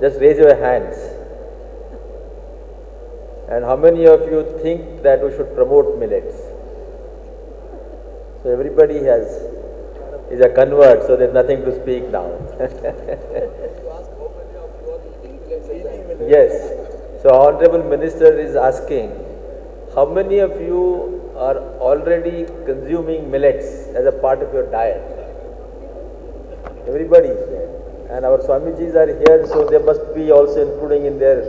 Just raise your hands. And how many of you think that we should promote millets? So everybody is a convert, so there's nothing to speak now. Yes. So Honorable Minister is asking, how many of you are already consuming millets as a part of your diet? Everybody is there. And our Swamijis are here, so they must be also including in their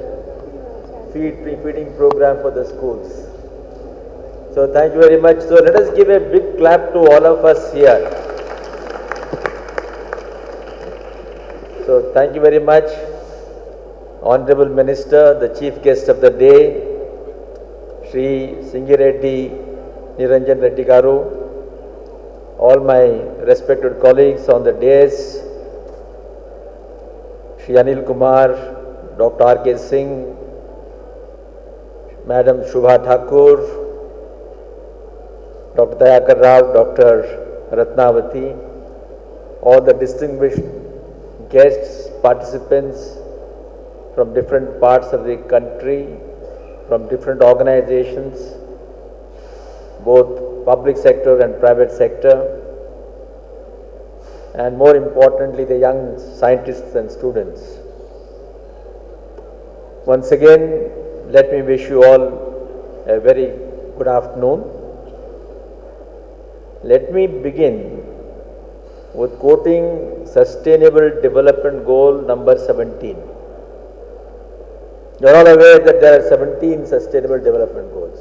feeding program for the schools. So thank you very much. So let us give a big clap to all of us here. So thank you very much, Honorable Minister, the Chief Guest of the day, Shri Singireddy Niranjan Reddy Garu, all my respected colleagues on the dais, Shri Anil Kumar, Dr. R.K. Singh, Madam Shubha Thakur, Dr. Dayakar Rao, Dr. Ratnavati, all the distinguished guests, participants from different parts of the country, from different organizations, both public sector and private sector, and more importantly, the young scientists and students. Once again, let me wish you all a very good afternoon. Let me begin with quoting Sustainable Development Goal number 17. You are all aware that there are 17 Sustainable Development Goals.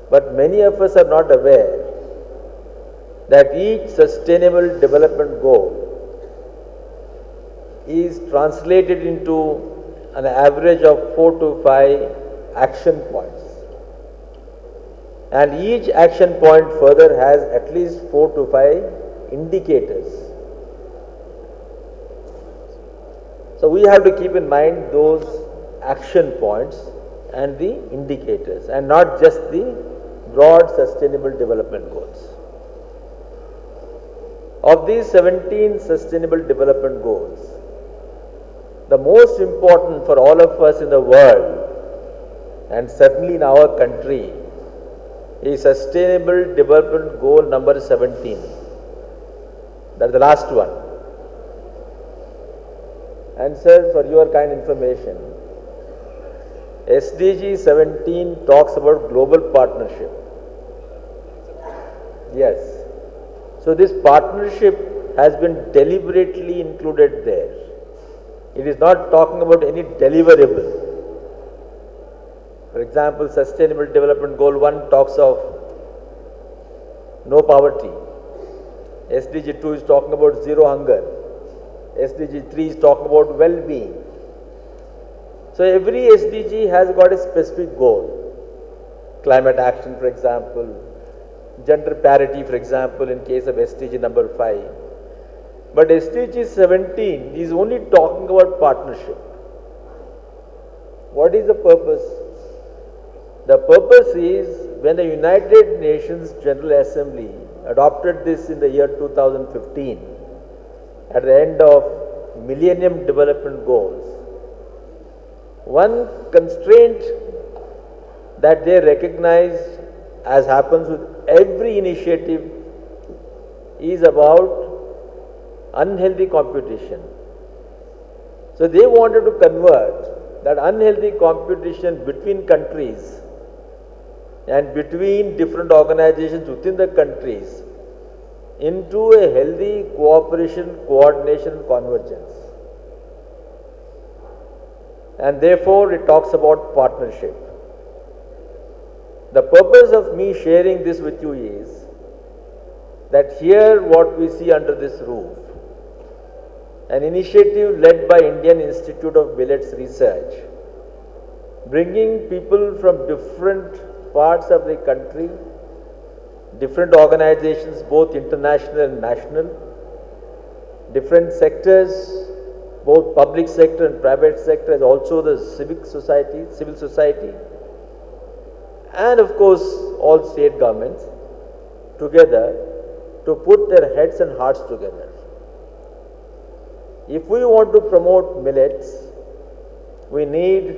But many of us are not aware that each Sustainable Development Goal is translated into an average of 4 to 5 action points. And each action point further has at least 4 to 5 indicators. So we have to keep in mind those action points and the indicators, and not just the broad Sustainable Development Goals. Of these 17 Sustainable Development Goals, the most important for all of us in the world, and certainly in our country, is Sustainable Development Goal number 17. That's the last one. And sir, for your kind information, SDG 17 talks about global partnership. Yes. So this partnership has been deliberately included there. It is not talking about any deliverable. For example, Sustainable Development Goal 1 talks of no poverty. SDG 2 is talking about zero hunger. SDG 3 is talking about well-being. So every SDG has got a specific goal. Climate action, for example, gender parity, for example, in case of SDG number 5. But SDG 17 is only talking about partnership. What is the purpose? The purpose is, when the United Nations General Assembly adopted this in the year 2015, at the end of Millennium Development Goals, one constraint that they recognized, as happens with every initiative, is about unhealthy competition. So they wanted to convert that unhealthy competition between countries and between different organizations within the countries into a healthy cooperation, coordination, and convergence. And therefore it talks about partnership. The purpose of me sharing this with you is that here what we see under this roof, an initiative led by Indian Institute of Millets Research, bringing people from different parts of the country, different organizations, both international and national, different sectors, both public sector and private sector, as also the civil society, and of course all state governments together to put their heads and hearts together. If we want to promote millets, we need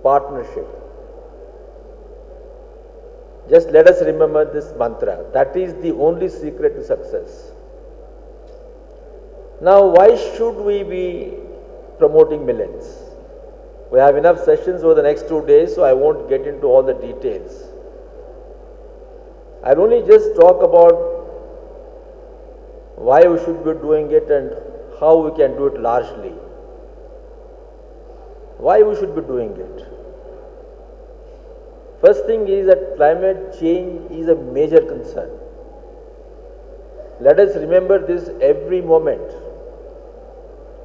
partnership. Just let us remember this mantra. That is the only secret to success. Now, why should we be promoting millets? We have enough sessions over the next 2 days, so I won't get into all the details. I'll only just talk about why we should be doing it and how we can do it largely. Why we should be doing it? First thing is that climate change is a major concern. Let us remember this every moment.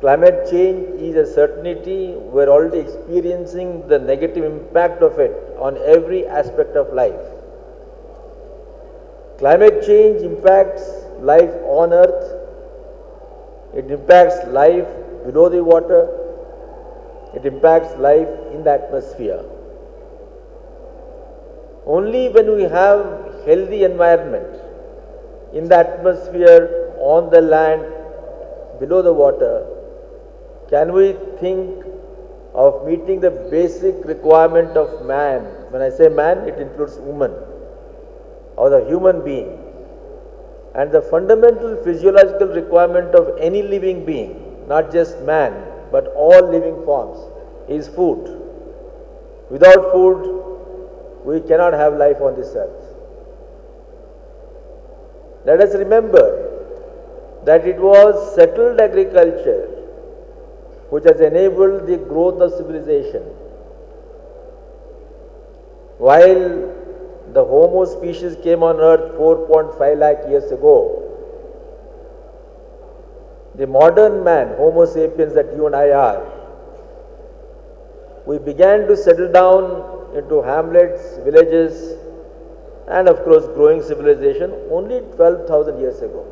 Climate change is a certainty. We're already experiencing the negative impact of it on every aspect of life. Climate change impacts life on earth. It impacts life below the water. It impacts life in the atmosphere. Only when we have healthy environment in the atmosphere, on the land, below the water, can we think of meeting the basic requirement of man. When I say man, it includes woman or the human being. And the fundamental physiological requirement of any living being, not just man, but all living forms, is food. Without food, we cannot have life on this earth. Let us remember that it was settled agriculture which has enabled the growth of civilization. While the Homo species came on earth 4.5 lakh years ago, the modern man, Homo sapiens that you and I are, we began to settle down into hamlets, villages, and of course growing civilization only 12,000 years ago.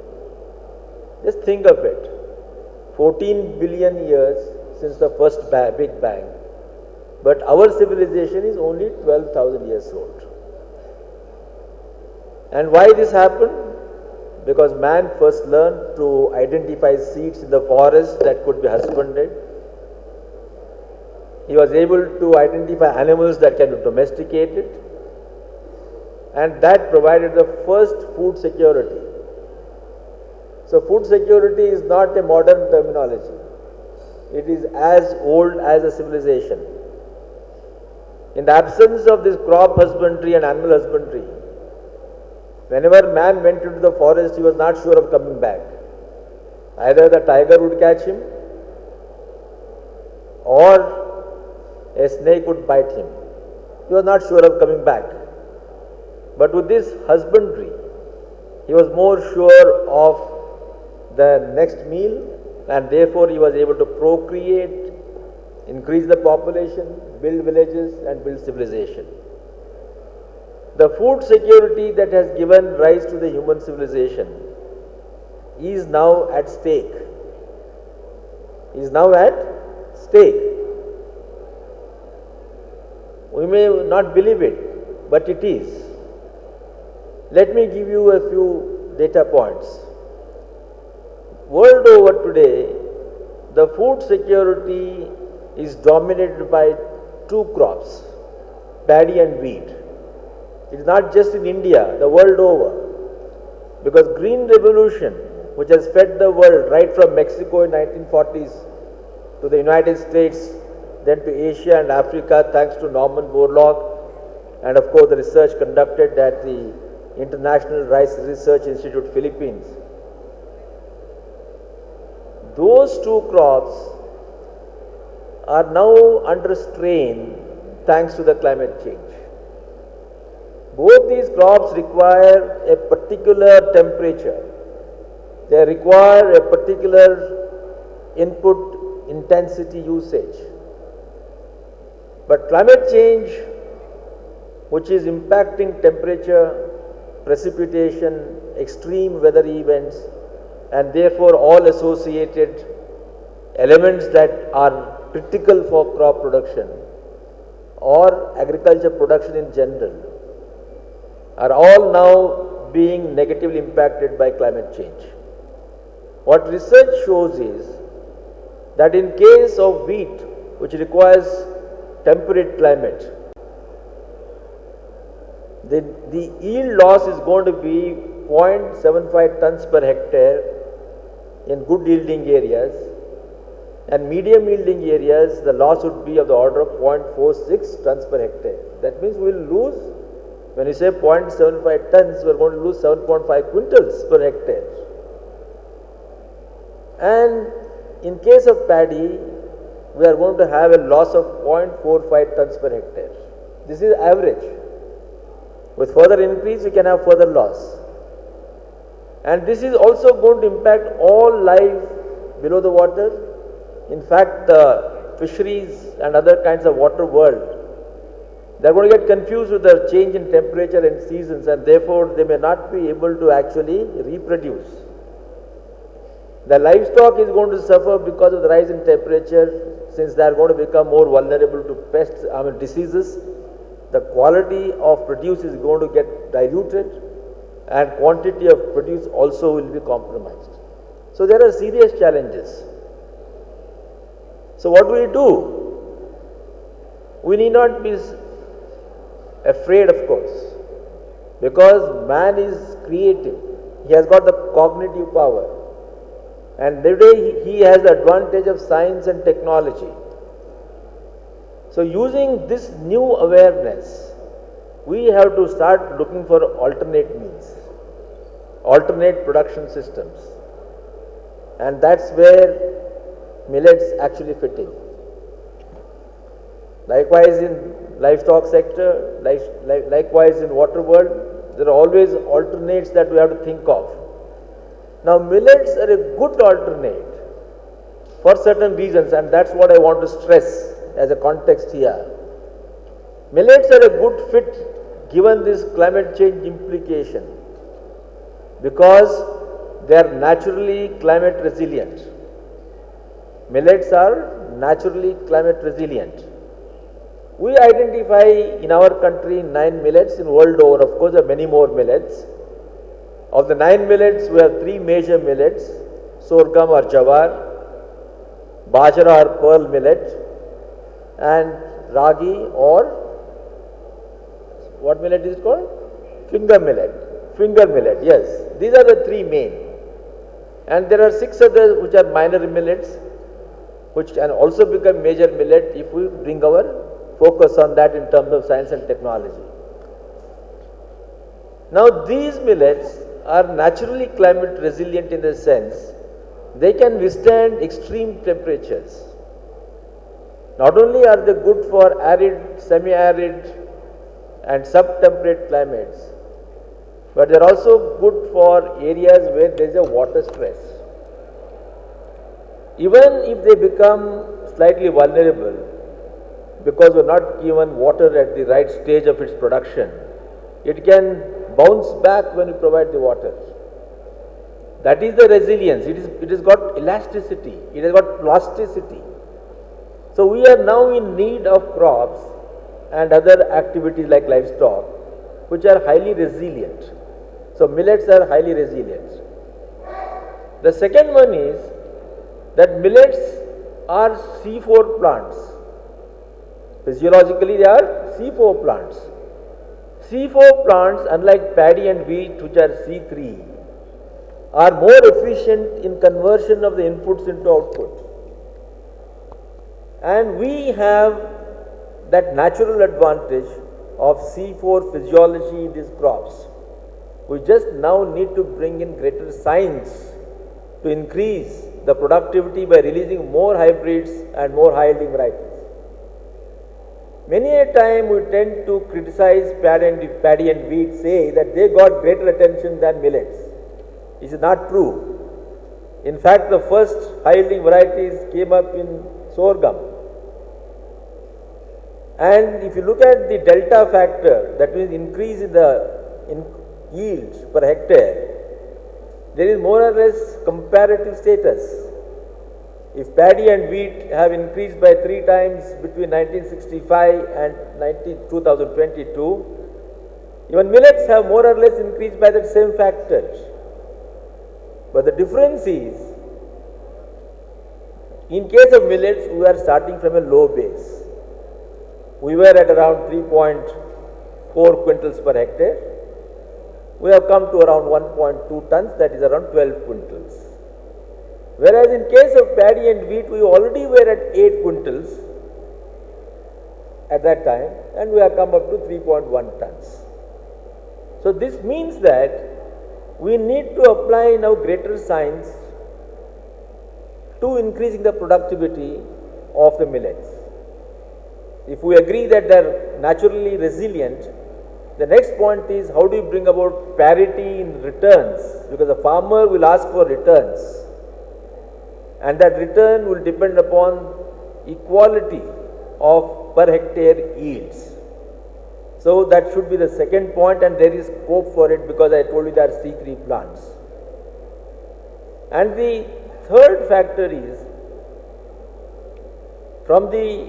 Just think of it. 14 billion years since the first Big Bang, but our civilization is only 12,000 years old. And why this happened? Because man first learned to identify seeds in the forest that could be husbanded. He was able to identify animals that can be domesticated, and that provided the first food security. So food security is not a modern terminology. It is as old as a civilization. In the absence of this crop husbandry and animal husbandry, whenever man went into the forest, he was not sure of coming back. Either the tiger would catch him or a snake would bite him. He was not sure of coming back. But with this husbandry, he was more sure of the next meal, and therefore he was able to procreate, increase the population, build villages and build civilization. The food security that has given rise to the human civilization is now at stake. We may not believe it, but it is. Let me give you a few data points. World over today, the food security is dominated by two crops, paddy and wheat. It is not just in India, the world over. Because Green Revolution, which has fed the world right from Mexico in 1940s to the United States, then to Asia and Africa, thanks to Norman Borlaug, and of course the research conducted at the International Rice Research Institute, Philippines. Those two crops are now under strain thanks to the climate change. Both these crops require a particular temperature. They require a particular input intensity usage. But climate change, which is impacting temperature, precipitation, extreme weather events, and therefore all associated elements that are critical for crop production or agriculture production in general, are all now being negatively impacted by climate change. What research shows is that in case of wheat, which requires temperate climate, the yield loss is going to be 0.75 tons per hectare in good yielding areas, and medium yielding areas the loss would be of the order of 0.46 tons per hectare. That means we will lose, when you say 0.75 tons, we are going to lose 7.5 quintals per hectare. And in case of paddy, we are going to have a loss of 0.45 tons per hectare. This is average. With further increase, we can have further loss. And this is also going to impact all life below the water. In fact, the fisheries and other kinds of water world, they are going to get confused with the change in temperature and seasons, and therefore they may not be able to actually reproduce. The livestock is going to suffer because of the rise in temperature, since they are going to become more vulnerable to pests, diseases. The quality of produce is going to get diluted, and quantity of produce also will be compromised. So there are serious challenges. So what do we do? We need not be afraid, of course, because man is creative. He has got the cognitive power, and today he has the advantage of science and technology. So using this new awareness, we have to start looking for alternate means, alternate production systems, and that's where millets actually fit in. Likewise in livestock sector, likewise in water world, there are always alternates that we have to think of. Now millets are a good alternate for certain reasons, and that's what I want to stress as a context here. Millets are a good fit given this climate change implication, because they are naturally climate resilient. Millets are naturally climate resilient. We identify in our country 9 millets, in world over of course there are many more millets. Of the 9 millets, we have 3 major millets: sorghum or jawar, bajra or pearl millet, and ragi, or what millet is it called? Finger millet. Finger millet, yes. These are the 3 main. And there are 6 others which are minor millets, which can also become major millet if we bring our focus on that in terms of science and technology. Now these millets are naturally climate resilient in the sense they can withstand extreme temperatures. Not only are they good for arid, semi-arid and sub-temperate climates, but they are also good for areas where there is a water stress. Even if they become slightly vulnerable because we are not given water at the right stage of its production, it can bounce back when you provide the water. That is the resilience. It has got elasticity, it has got plasticity. So we are now in need of crops and other activities like livestock, which are highly resilient. So millets are highly resilient. The second one is that millets are C4 plants. Physiologically they are C4 plants. C4 plants, unlike paddy and wheat which are C3, are more efficient in conversion of the inputs into output. And we have that natural advantage of C4 physiology in these crops. We just now need to bring in greater science to increase the productivity by releasing more hybrids and more high-yielding varieties. Many a time we tend to criticize paddy and wheat, say that they got greater attention than millets. It is not true. In fact, the first high-yielding varieties came up in sorghum. And if you look at the delta factor, that means increase in the yields per hectare, there is more or less comparative status. If paddy and wheat have increased by 3 times between 1965 and 2022, even millets have more or less increased by that same factor. But the difference is, In case of millets, we are starting from a low base. We were at around 3.4 quintals per hectare. We have come to around 1.2 tons, that is around 12 quintals. Whereas in case of paddy and wheat, we already were at 8 quintals at that time, and we have come up to 3.1 tons. So this means that we need to apply now greater science to increasing the productivity of the millets. If we agree that they are naturally resilient, the next point is how do you bring about parity in returns, because the farmer will ask for returns, and that return will depend upon equality of per hectare yields. So that should be the second point, and there is scope for it because I told you there are C3 plants. And the third factor is, from the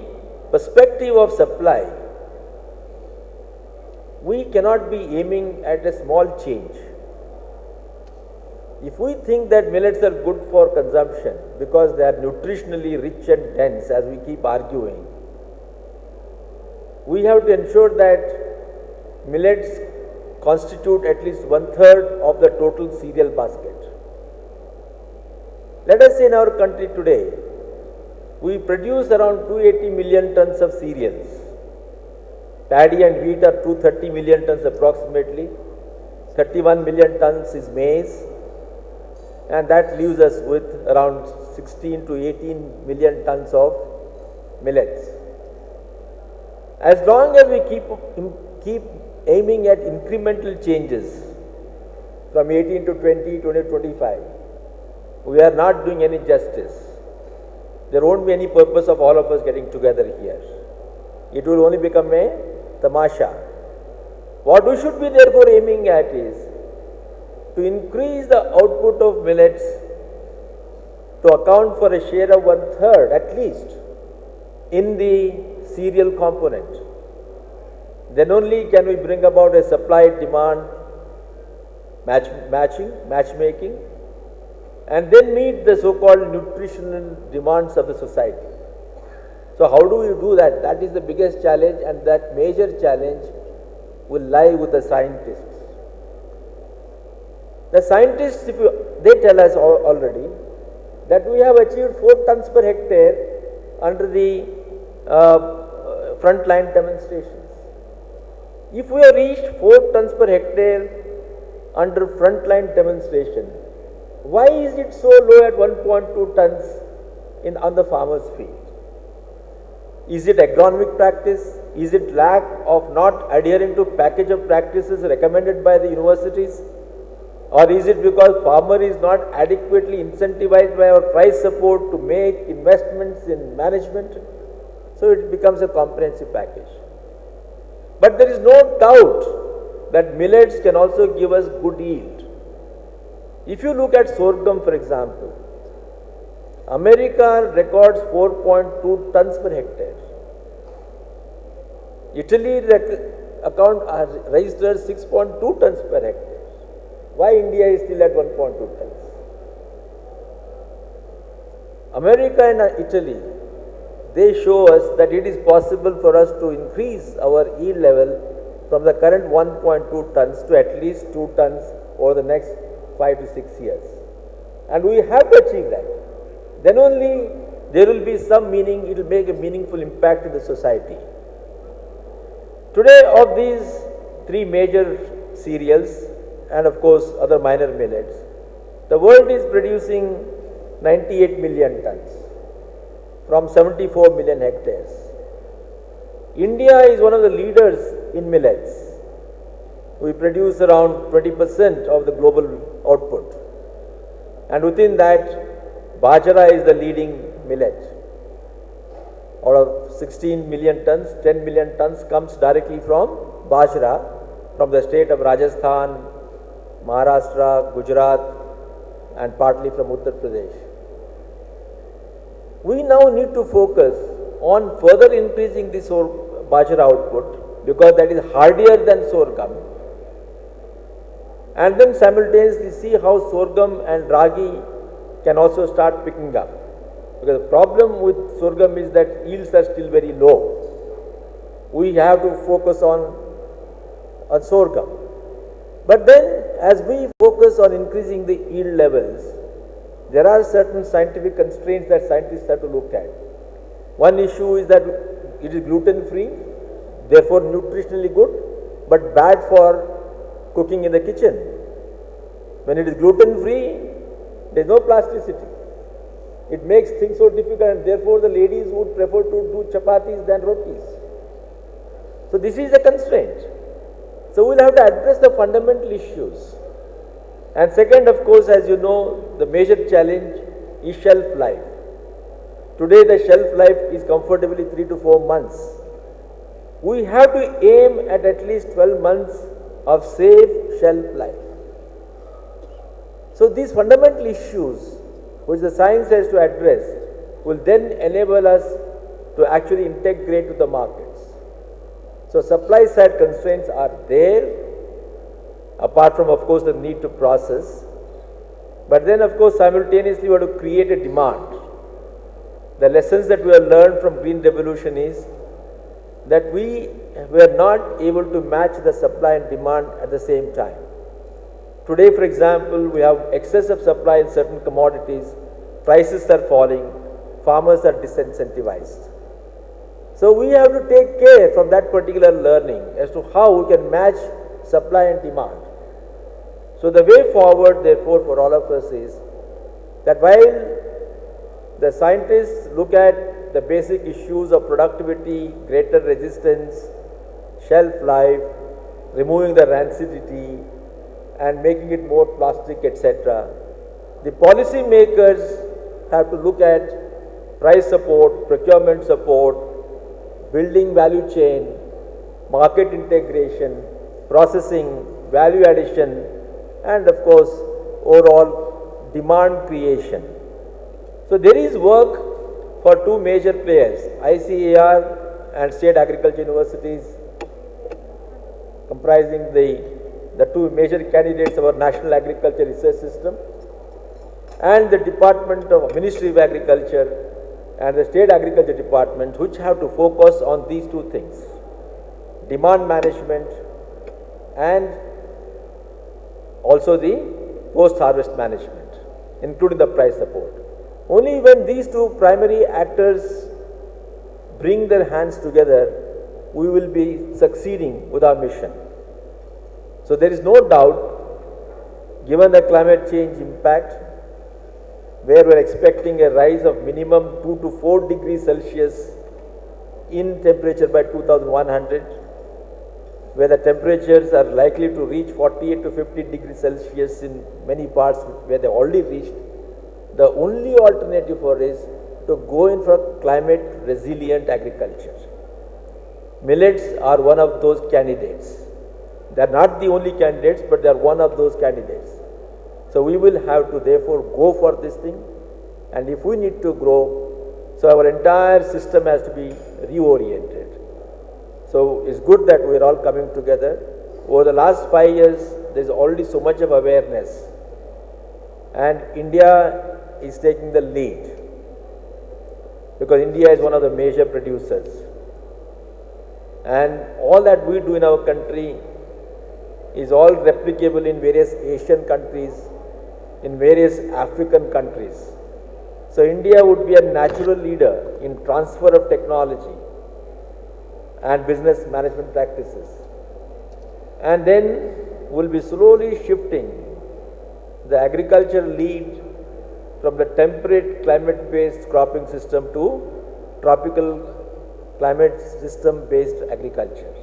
perspective of supply, we cannot be aiming at a small change. If we think that millets are good for consumption because they are nutritionally rich and dense, as we keep arguing, we have to ensure that millets constitute at least 1/3 of the total cereal basket. Let us say in our country today, we produce around 280 million tons of cereals. Paddy and wheat are 230 million tons approximately. 31 million tons is maize, and that leaves us with around 16 to 18 million tons of millets. As long as we keep aiming at incremental changes from 18 to 20, 20 to 25, we are not doing any justice. There won't be any purpose of all of us getting together here. It will only become a tamasha. What we should be therefore aiming at is to increase the output of millets to account for a share of 1/3 at least in the cereal component. Then only can we bring about a supply-demand matchmaking, and then meet the so-called nutritional demands of the society. So how do we do that? That is the biggest challenge, and that major challenge will lie with the scientists. The scientists, they tell us already that we have achieved 4 tons per hectare under the frontline demonstrations. If we have reached 4 tons per hectare under frontline demonstration, why is it so low at 1.2 tons on the farmer's field? Is it agronomic practice? Is it lack of not adhering to package of practices recommended by the universities? Or is it because farmer is not adequately incentivized by our price support to make investments in management? So it becomes a comprehensive package. But there is no doubt that millets can also give us good yield. If you look at sorghum, for example, America records 4.2 tons per hectare. Italy registers 6.2 tons per hectare. Why India is still at 1.2 tons? America and Italy, they show us that it is possible for us to increase our yield level from the current 1.2 tons to at least 2 tons over the next 5 to 6 years. And we have to achieve that. Then only there will be some meaning, it will make a meaningful impact in the society. Today, of these 3 major cereals, and of course other minor millets, the world is producing 98 million tons from 74 million hectares. India is one of the leaders in millets. We produce around 20% of the global output, and within that, bajra is the leading millet. Out of 16 million tons, 10 million tons comes directly from bajra, from the state of Rajasthan, Maharashtra, Gujarat, and partly from Uttar Pradesh. We now need to focus on further increasing the bajra output, because that is hardier than sorghum, and then simultaneously see how sorghum and ragi can also start picking up. Because the problem with sorghum is that yields are still very low. We have to focus on sorghum. But then as we focus on increasing the yield levels, there are certain scientific constraints that scientists have to look at. One issue is that it is gluten free, therefore nutritionally good, but bad for cooking in the kitchen. When it is gluten free, there is no plasticity. It makes things so difficult, and therefore the ladies would prefer to do chapatis than rotis. So this is a constraint. So we'll have to address the fundamental issues. And second, of course, as you know, the major challenge is shelf life. Today the shelf life is comfortably 3 to 4 months. We have to aim at least 12 months of safe shelf life. So these fundamental issues which the science has to address will then enable us to actually integrate with the markets. So supply side constraints are there, apart from of course the need to process, but then of course simultaneously we have to create a demand. The lessons that we have learned from Green Revolution is that we were not able to match the supply and demand at the same time. Today, for example, we have excess of supply in certain commodities, prices are falling, farmers are disincentivized. So we have to take care from that particular learning as to how we can match supply and demand. So the way forward, therefore, for all of us is that while the scientists look at the basic issues of productivity, greater resistance, shelf life, removing the rancidity and making it more plastic, etc., the policy makers have to look at price support, procurement support, building value chain, market integration, processing, value addition, and of course overall demand creation. So there is work for two major players, ICAR and state agriculture universities, comprising the two major candidates of our national agriculture research system, and the Department of Ministry of Agriculture and the State Agriculture Department, which have to focus on these two things, demand management and also the post-harvest management, including the price support. Only when these two primary actors bring their hands together, we will be succeeding with our mission. So there is no doubt, given the climate change impact, where we are expecting a rise of minimum 2 to 4 degrees Celsius in temperature by 2100, where the temperatures are likely to reach 48 to 50 degrees Celsius in many parts where they already reached, the only alternative for is to go in for climate resilient agriculture. Millets are one of those candidates. They are not the only candidates, but they are one of those candidates. So we will have to therefore go for this thing, and if we need to grow, so our entire system has to be reoriented. So it's good that we are all coming together. Over the last 5 years, there is already so much of awareness, and India is taking the lead, because India is one of the major producers, and all that we do in our country is all replicable in various Asian countries, in various African countries. So India would be a natural leader in transfer of technology and business management practices, and then we'll be slowly shifting the agriculture lead from the temperate climate-based cropping system to tropical climate system-based agriculture.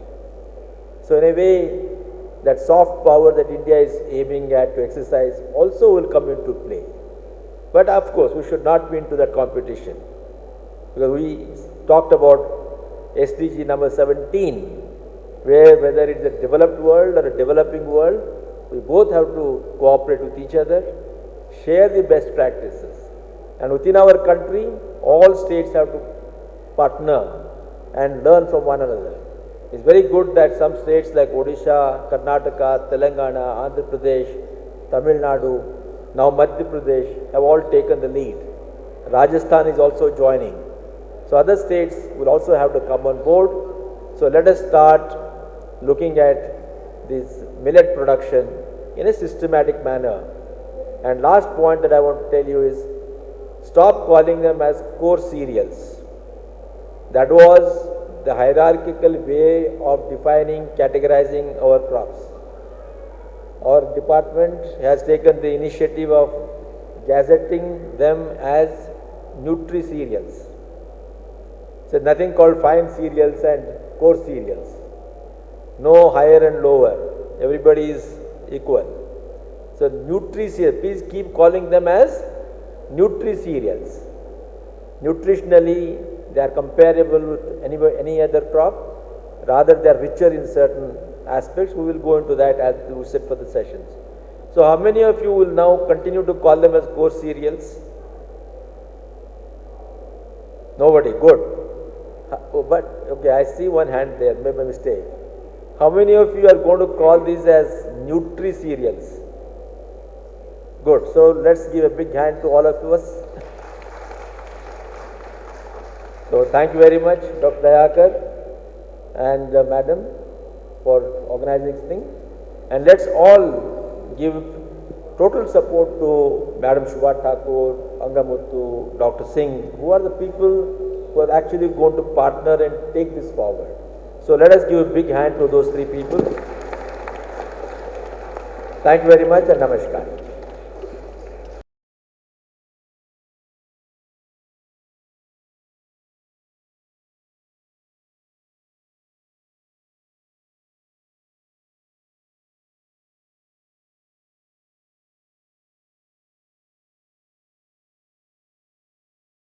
So in a way, that soft power that India is aiming at to exercise also will come into play. But of course, we should not be into that competition, because we talked about SDG number 17, where whether it's a developed world or a developing world, we both have to cooperate with each other, share the best practices. And within our country, all states have to partner and learn from one another. It's very good that some states like Odisha, Karnataka, Telangana, Andhra Pradesh, Tamil Nadu, now Madhya Pradesh have all taken the lead. Rajasthan is also joining. So other states will also have to come on board. So let us start looking at this millet production in a systematic manner. And last point that I want to tell you is, stop calling them as core cereals. That was the hierarchical way of defining, categorizing our crops. Our department has taken the initiative of gazetting them as Nutri cereals. So nothing called fine cereals and core cereals. No higher and lower. Everybody is equal. So Nutri cereals, please keep calling them as Nutri cereals. Nutritionally, they are comparable with any other crop. Rather, they are richer in certain aspects. We will go into that as we sit for the sessions. So how many of you will now continue to call them as core cereals? Nobody. Good. Oh, but okay, I see one hand there, made my mistake. How many of you are going to call these as Nutri cereals? Good. So let's give a big hand to all of us. So thank you very much, Dr. Dayakar and Madam, for organizing this thing. And let's all give total support to Madam Shubha Thakur, Angamuttu, Dr. Singh, who are the people who are actually going to partner and take this forward. So let us give a big hand to those three people. Thank you very much and namaskar.